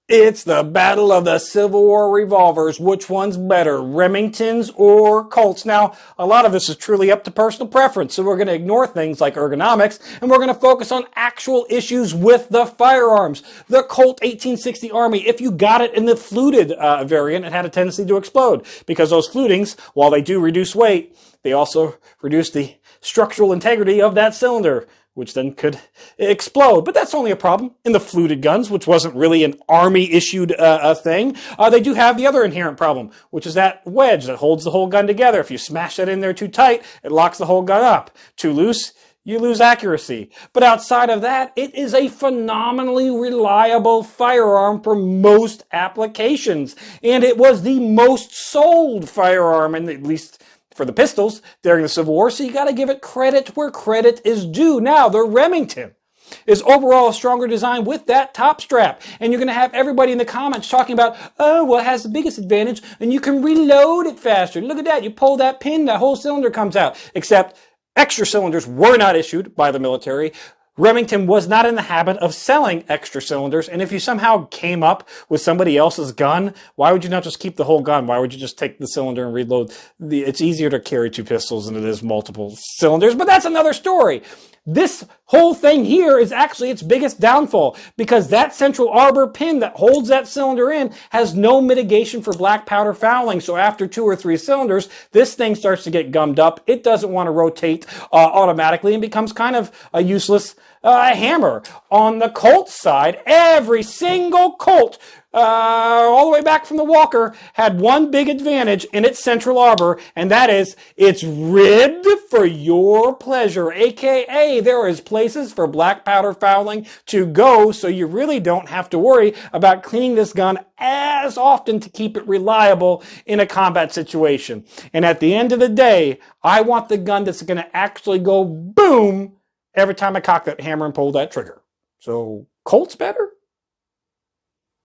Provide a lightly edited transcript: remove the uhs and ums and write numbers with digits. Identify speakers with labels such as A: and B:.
A: It's the battle of the Civil War revolvers. Which one's better, Remingtons or Colts? Now, a lot of this is truly up to personal preference, so we're going to ignore things like ergonomics, and we're going to focus on actual issues with the firearms. The Colt 1860 Army, if you got it in the fluted variant, it had a tendency to explode, because those flutings, while they do reduce weight, they also reduce the structural integrity of that cylinder, which then could explode. But that's only a problem in the fluted guns, which wasn't really an Army-issued thing. They do have the other inherent problem, which is that wedge that holds the whole gun together. If you smash that in there too tight, it locks the whole gun up. Too loose, you lose accuracy. But outside of that, it is a phenomenally reliable firearm for most applications. And it was the most sold firearm, in at least for the pistols during the Civil War, so you got to give it credit where credit is due. Now, the Remington is overall a stronger design with that top strap, and you're going to have everybody in the comments talking about, oh, well, it has the biggest advantage, and you can reload it faster. Look at that. You pull that pin, that whole cylinder comes out, except extra cylinders were not issued by the military. Remington was not in the habit of selling extra cylinders, and if you somehow came up with somebody else's gun, why would you not just keep the whole gun? Why would you just take the cylinder and reload? It's easier to carry two pistols than it is multiple cylinders, but that's another story. This whole thing here is actually its biggest downfall, because that central arbor pin that holds that cylinder in has no mitigation for black powder fouling. So after 2 or 3 cylinders, this thing starts to get gummed up. It doesn't want to rotate automatically and becomes kind of a useless hammer. On the Colt side, every single Colt, all the way back from the Walker, had one big advantage in its central arbor, and that is it's ribbed for your pleasure, aka there is places for black powder fouling to go, so you really don't have to worry about cleaning this gun as often to keep it reliable in a combat situation. And at the end of the day, I want the gun that's going to actually go boom every time I cock that hammer and pull that trigger. So Colt's better?